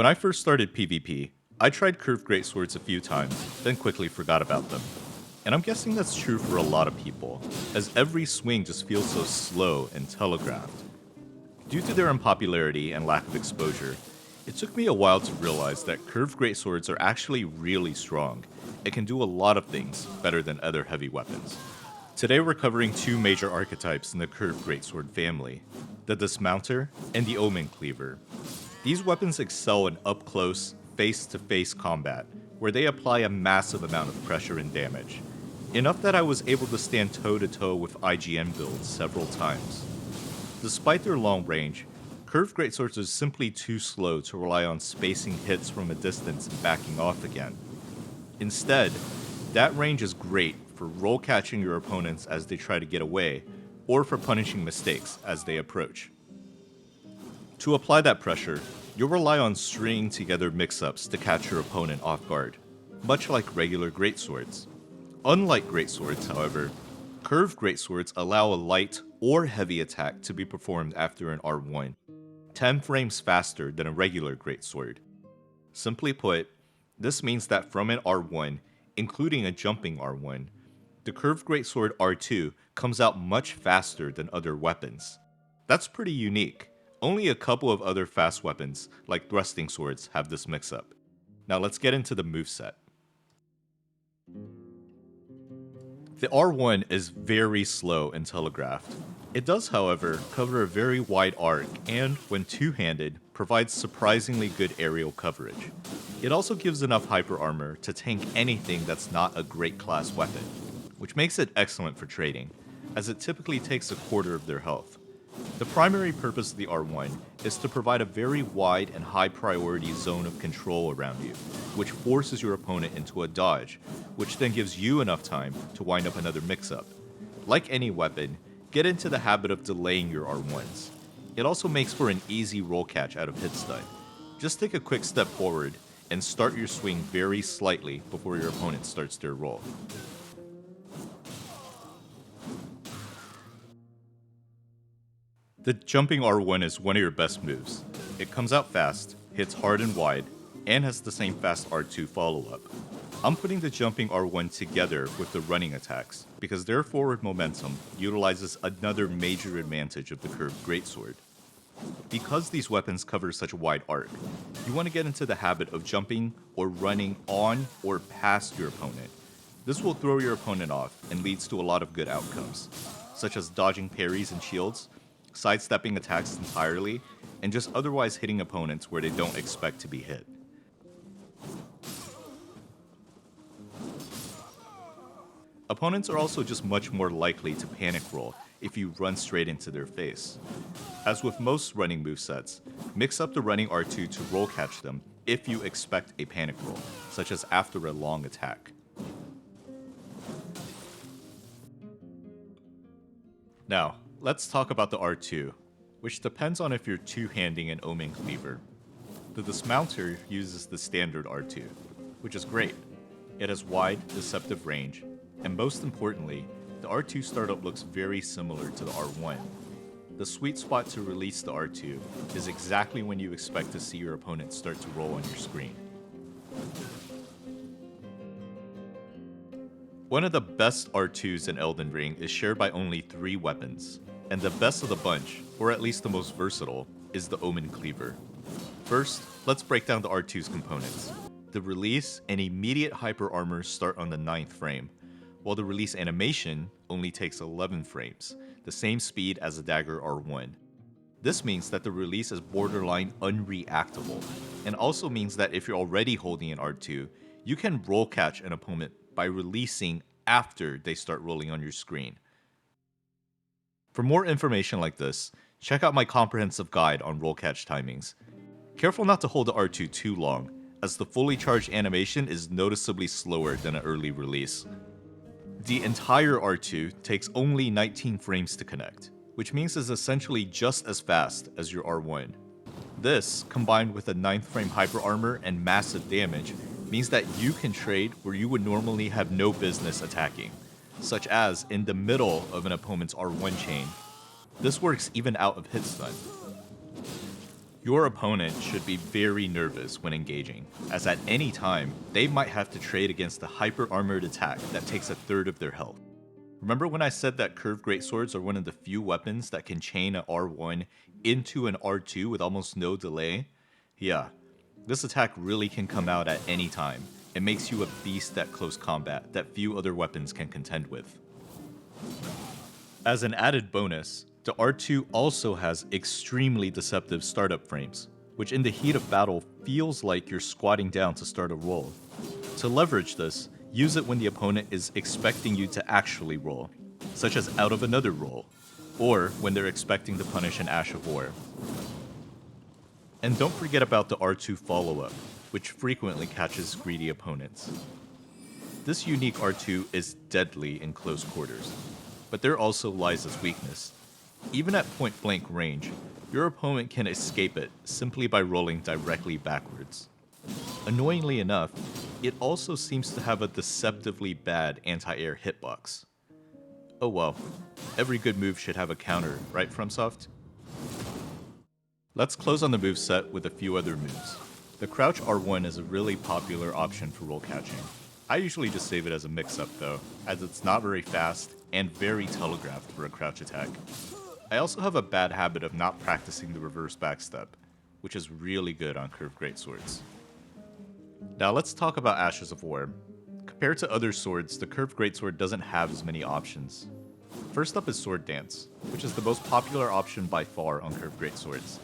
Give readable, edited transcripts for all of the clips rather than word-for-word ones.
When I first started PvP, I tried Curved Greatswords a few times, then quickly forgot about them. And I'm guessing that's true for a lot of people, as every swing just feels so slow and telegraphed. Due to their unpopularity and lack of exposure, it took me a while to realize that Curved Greatswords are actually really strong. It can do a lot of things better than other heavy weapons. Today we're covering two major archetypes in the Curved Greatsword family, the Dismounter and the Omen Cleaver. These weapons excel in up-close, face-to-face combat, where they apply a massive amount of pressure and damage. Enough that I was able to stand toe-to-toe with IGN builds several times. Despite their long range, Curved Greatswords are simply too slow to rely on spacing hits from a distance and backing off again. Instead, that range is great for roll catching your opponents as they try to get away, or for punishing mistakes as they approach. To apply that pressure, you'll rely on stringing together mix-ups to catch your opponent off guard, much like regular Greatswords. Unlike Greatswords, however, Curved Greatswords allow a light or heavy attack to be performed after an R1, 10 frames faster than a regular Greatsword. Simply put, this means that from an R1, including a jumping R1, the Curved Greatsword R2 comes out much faster than other weapons. That's pretty unique. Only a couple of other fast weapons, like thrusting swords, have this mix-up. Now let's get into the moveset. The R1 is very slow and telegraphed. It does, however, cover a very wide arc and, when two-handed, provides surprisingly good aerial coverage. It also gives enough hyper armor to tank anything that's not a great class weapon, which makes it excellent for trading, as it typically takes a quarter of their health. The primary purpose of the R1 is to provide a very wide and high priority zone of control around you, which forces your opponent into a dodge, which then gives you enough time to wind up another mix-up. Like any weapon, get into the habit of delaying your R1s. It also makes for an easy roll catch out of hit stun. Just take a quick step forward and start your swing very slightly before your opponent starts their roll. The jumping R1 is one of your best moves. It comes out fast, hits hard and wide, and has the same fast R2 follow-up. I'm putting the jumping R1 together with the running attacks, because their forward momentum utilizes another major advantage of the Curved Greatsword. Because these weapons cover such a wide arc, you want to get into the habit of jumping or running on or past your opponent. This will throw your opponent off and leads to a lot of good outcomes, such as dodging parries and shields, sidestepping attacks entirely, and just otherwise hitting opponents where they don't expect to be hit. Opponents are also just much more likely to panic roll if you run straight into their face. As with most running movesets, mix up the running R2 to roll catch them if you expect a panic roll, such as after a long attack. Now, let's talk about the R2, which depends on if you're two-handing an Omen Cleaver. The Dismounter uses the standard R2, which is great. It has wide, deceptive range, and most importantly, the R2 startup looks very similar to the R1. The sweet spot to release the R2 is exactly when you expect to see your opponent start to roll on your screen. One of the best R2s in Elden Ring is shared by only 3 weapons, and the best of the bunch, or at least the most versatile, is the Omen Cleaver. First, let's break down the R2's components. The release and immediate hyper armor start on the 9th frame, while the release animation only takes 11 frames, the same speed as the dagger R1. This means that the release is borderline unreactable, and also means that if you're already holding an R2, you can roll catch an opponent by releasing after they start rolling on your screen. For more information like this, check out my comprehensive guide on roll catch timings. Careful not to hold the R2 too long, as the fully charged animation is noticeably slower than an early release. The entire R2 takes only 19 frames to connect, which means it's essentially just as fast as your R1. This, combined with a 9th frame hyper armor and massive damage, means that you can trade where you would normally have no business attacking, such as in the middle of an opponent's R1 chain. This works even out of hit stun. Your opponent should be very nervous when engaging, as at any time, they might have to trade against a hyper-armored attack that takes a third of their health. Remember when I said that Curved Greatswords are one of the few weapons that can chain an R1 into an R2 with almost no delay? Yeah, this attack really can come out at any time. It makes you a beast at close combat that few other weapons can contend with. As an added bonus, the R2 also has extremely deceptive startup frames, which in the heat of battle feels like you're squatting down to start a roll. To leverage this, use it when the opponent is expecting you to actually roll, such as out of another roll, or when they're expecting to punish an Ash of War. And don't forget about the R2 follow-up, which frequently catches greedy opponents. This unique R2 is deadly in close quarters, but there also lies its weakness. Even at point-blank range, your opponent can escape it simply by rolling directly backwards. Annoyingly enough, it also seems to have a deceptively bad anti-air hitbox. Oh well, every good move should have a counter, right FromSoft? Let's close on the moveset with a few other moves. The crouch R1 is a really popular option for roll catching. I usually just save it as a mix-up though, as it's not very fast and very telegraphed for a crouch attack. I also have a bad habit of not practicing the reverse backstep, which is really good on Curved Greatswords. Now let's talk about Ashes of War. Compared to other swords, the Curved Greatsword doesn't have as many options. First up is Sword Dance, which is the most popular option by far on Curved Greatswords.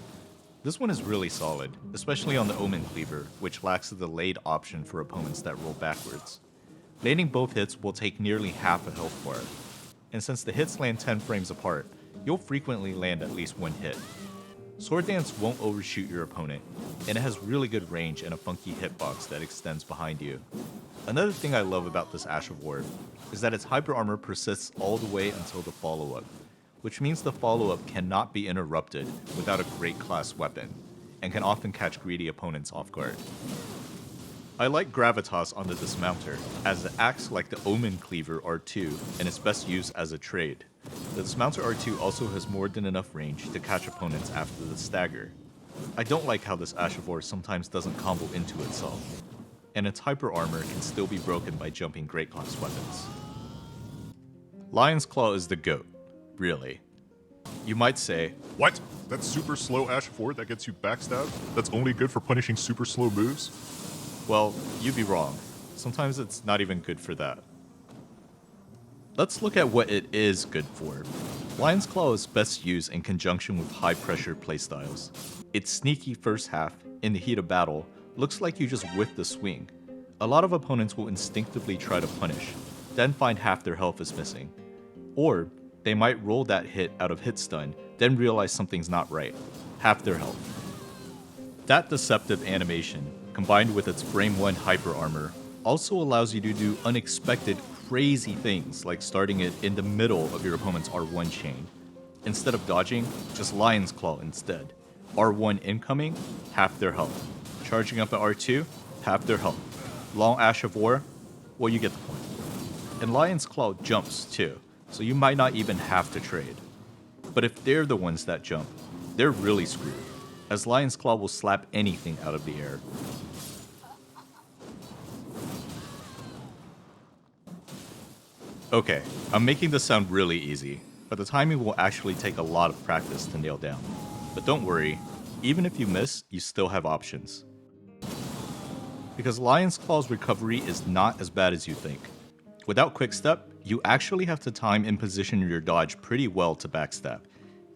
This one is really solid, especially on the Omen Cleaver, which lacks the delayed option for opponents that roll backwards. Landing both hits will take nearly half a health bar, and since the hits land 10 frames apart, you'll frequently land at least one hit. Sword Dance won't overshoot your opponent, and it has really good range and a funky hitbox that extends behind you. Another thing I love about this Ash of War is that its hyper armor persists all the way until the follow-up, which means the follow-up cannot be interrupted without a great class weapon, and can often catch greedy opponents off guard. I like Gravitas on the Dismounter, as it acts like the Omen Cleaver R2 and is best used as a trade. The Dismounter R2 also has more than enough range to catch opponents after the stagger. I don't like how this Ash of War sometimes doesn't combo into itself, and its hyper armor can still be broken by jumping great class weapons. Lion's Claw is the GOAT, really. You might say, What? That's super slow Ash of War that gets you backstabbed? That's only good for punishing super slow moves? well, you'd be wrong. Sometimes it's not even good for that. Let's look at what it is good for. Lion's Claw is best used in conjunction with high-pressure playstyles. Its sneaky first half, in the heat of battle, looks like you just whiffed the swing. A lot of opponents will instinctively try to punish, then find half their health is missing. Or, they might roll that hit out of hit stun, then realize something's not right. Half their health. That deceptive animation, combined with its frame 1 hyper armor, also allows you to do unexpected, crazy things like starting it in the middle of your opponent's R1 chain. Instead of dodging, just Lion's Claw instead. R1 incoming, half their health. Charging up at R2, half their health. Long Ash of War, well, you get the point. And Lion's Claw jumps too, so you might not even have to trade. But if they're the ones that jump, they're really screwed, as Lion's Claw will slap anything out of the air. Okay, I'm making this sound really easy, but the timing will actually take a lot of practice to nail down. But don't worry, even if you miss, you still have options. Because Lion's Claw's recovery is not as bad as you think. Without Quickstep, you actually have to time and position your dodge pretty well to backstab.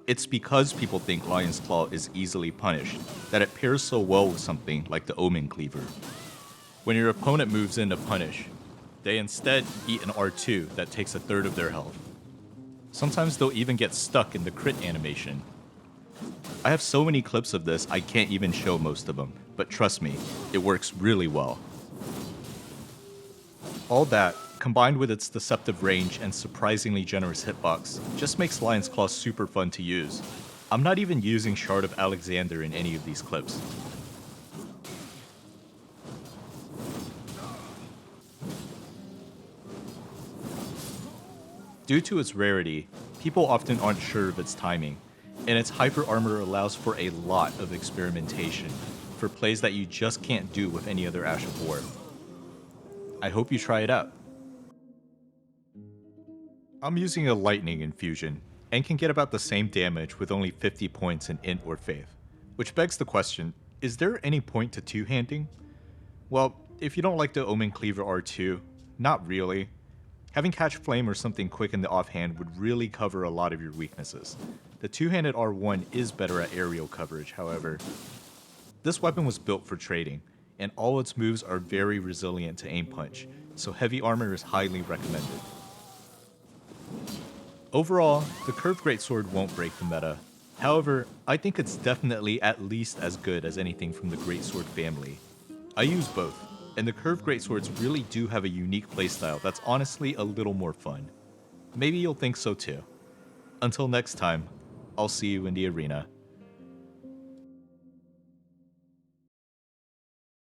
It's because people think Lion's Claw is easily punished that it pairs so well with something like the Omen Cleaver. When your opponent moves in to punish, they instead eat an R2 that takes a third of their health. Sometimes they'll even get stuck in the crit animation. I have so many clips of this I can't even show most of them, but trust me, it works really well. All that, combined with its deceptive range and surprisingly generous hitbox, just makes Lion's Claw super fun to use. I'm not even using Shard of Alexander in any of these clips. Due to its rarity, people often aren't sure of its timing, and its hyper armor allows for a lot of experimentation for plays that you just can't do with any other Ash of War. I hope you try it out. I'm using a lightning infusion, and can get about the same damage with only 50 points in Int or Faith. Which begs the question, is there any point to two-handing? Well, if you don't like the Omen Cleaver R2, not really. Having Catch Flame or something quick in the offhand would really cover a lot of your weaknesses. The two-handed R1 is better at aerial coverage, however. This weapon was built for trading, and all its moves are very resilient to aim punch, so heavy armor is highly recommended. Overall, the Curved Greatsword won't break the meta. However, I think it's definitely at least as good as anything from the Greatsword family. I use both, and the Curved Greatswords really do have a unique playstyle that's honestly a little more fun. Maybe you'll think so too. Until next time, I'll see you in the arena.